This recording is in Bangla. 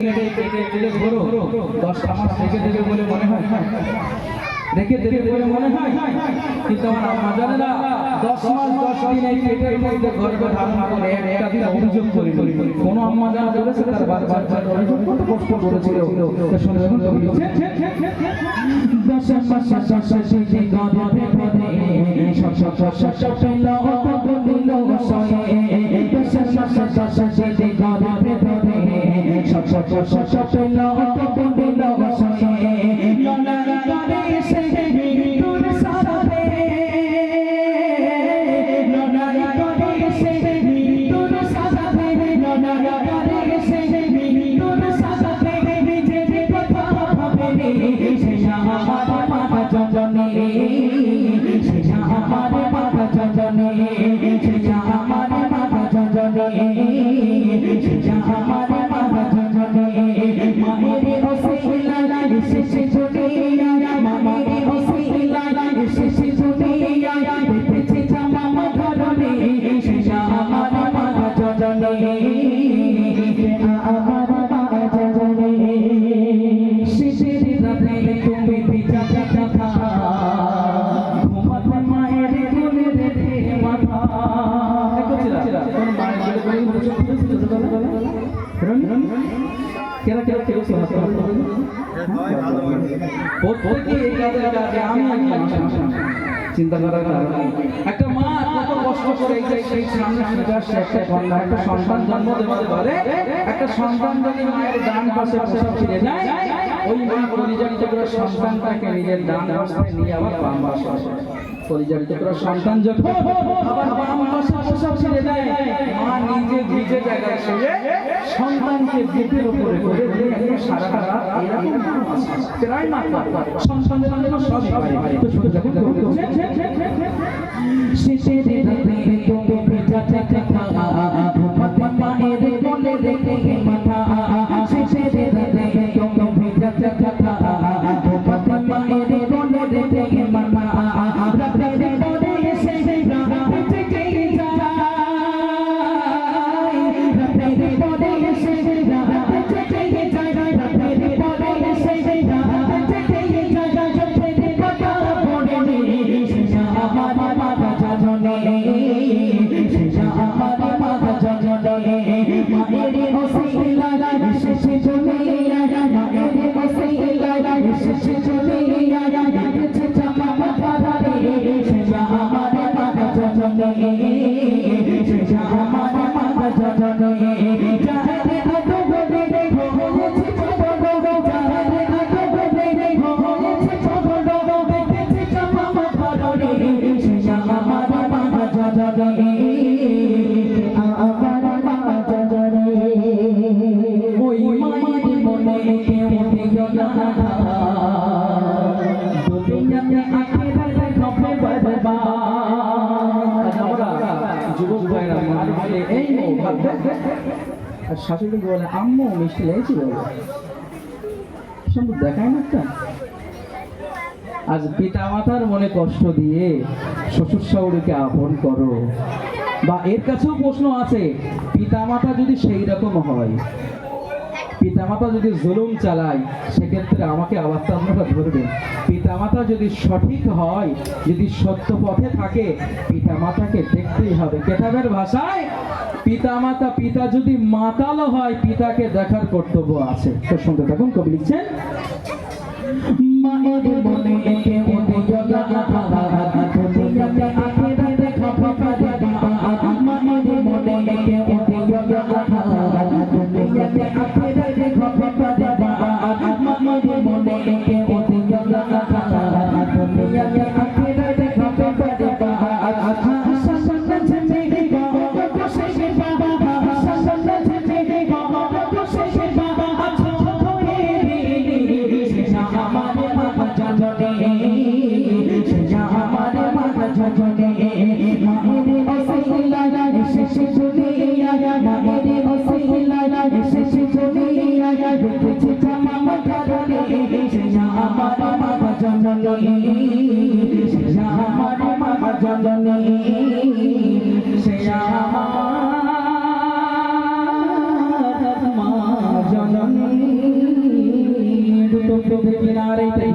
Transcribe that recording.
10টা মাস রেখে দেবে বলে মনে হয়, রেখে দেবে বলে মনে হয়, কিন্তু আমার আম্মা জানেরা 10 মাস 10 দিন এই পেটের মধ্যে গর্ভে ধারণ করে একটা দিন অভিযোগ করি কোন আম্মা জানা বলেছে তার বাচ্চার অভিযোগ কত কষ্ট করেছিল। তো শুনে দেখুন তো লিখছে 10 মাস 10 দিন গর্ভে ধরে সব পেলো দিল সয়ে 10 মাস 10 দিন গর্ভে ধরে সব পেলো দিল সয়ে লড়াই করে সে মৃত্যুর সাথে লড়াই করে সে মৃত্যুর সাথে লড়াই করে সে মৃত্যুর সাথে নিজের কথা ভাবে সে আমার মাতা জননী সে আমার মাতা জননী সে আমার মাতা জননী সে আমার মাতা জননী মায়ের ওসিলা এসেছে দুনিয়া মায়ের ওসিলা এসেছে দুনিয়া দেখেছে জামা ধরনে সে আমার মাতা জননী আমার মাতা জননী শিশির রাতে তুমি ভিজা দেখা ঘুমাতে মায়ের কোলে রেখে মাথা কোন মায়ের কোলে বসে ছিল কেরা কেরা কেউ সহায়তা করবে প্রত্যেকে এই কাজের কাজে আমি চিন্তা করার কারণে একটা মা কত কষ্ট করে সেই সামনে শুনে আসছে একটা কন্যা একটা সন্তান জন্ম দেওয়ার পরে একটা সন্তান যদি মায়ের ডান পাশে ফিরে যায় ওই মা পরিচালিত করে সন্তানটাকে নিজের ডান পাশে নিয়ে আবার বাম পাশে পরিচালিত করে সন্তান যখন আবার বাম পাশে ফিরে যায় মা নিজে ভিজে জায়গায় শুয়ে সন্তানকে বুকের উপরে করে দিয়ে সারাটা রাত এরকম প্রায় মাত্রা সন্তানের জন্য সব পারে তো শুধু যখন শেষের রাতে তুমি ভিজা দেখা ঘুমাতে মায়ের কোলে রেখে মাথা শেষের রাতে তুমি ভিজা দেখা ঘুমাতে মায়ের কোলে রেখে মাথা রাতের পরে এসে রাত থেকে যায় রাতের পরে এসে রাত থেকে যায় রাতের পরে এসে রাত থেকে যায় চোখের কথা পড়ে সে আমার মাতা জননী সে আমার মাতা জননী মায়ের ওসিলা এসেছে দুনিয়া মায়ের ওসিলা এসেছে দুনিয়া দেখেছে জামা ধরে সে আমার মাতা জননী সে আমার মাতা জননী যারে আতো বলে হয়েছে চলো যারে আতো বলে হয়েছে চলো দেখেছে জামা ধরে সে আমার মাতা জননী আমার মাতা জননী ওই মায়ের মনে কেউ দিল না দুনিয়াতে আখিরাতে হবে বরবাদ আমরা যুবক ভাইরা মার বলে এই নো ভাববে আর শাশুড়ি বলে আম্মু মিষ্টি লেগেছিল সুন্দর দেখায় না একটা আজ পিতা মাতার মনে কষ্ট দিয়ে শ্বশুর শাশুড়িকে আপন করো বা এর কাছেও প্রশ্ন আছে পিতামাতা যদি সেই রকম হয় পিতামাতা যদি জুলুম চালায় সেক্ষেত্রে আমাকে আবার তো আপনারা ধরবেন পিতামাতা যদি সঠিক হয় যদি সত্য পথে থাকে পিতামাতাকে দেখতেই হবে কেতাবের ভাষায় পিতামাতা পিতা যদি মাতালও হয় পিতাকে দেখার কর্তব্য আছে তো শুনতে থাকুন কবি লিখছেন মায়ের মনে কেউ দিল না দুনিয়াতে আখিরাতে হবে বরবাদ মায়ের মনে কেউ দিল না দুনিয়াতে আখিরাতে হবে বরবাদ মায়ের মনে কেউ দিল না দুনিয়াতে আখিরাতে হবে বরবাদ সন্তান ছেলে বাবা বসে বাবা সন্তান ছেলে বাবা বসে বাবা ছোট হয়ে সে আমার মাতা জননী সে আমার মাতা জননী মায়ের ওসিলা এসেছে দুনিয়া মায়ের ওসিলা এসেছে দুনিয়া দেখেছে জামা ধরনে সে আমার মাতা জননী সে আমার মাতা জননী সে আমার মা জননী দেখি না আর এইটাই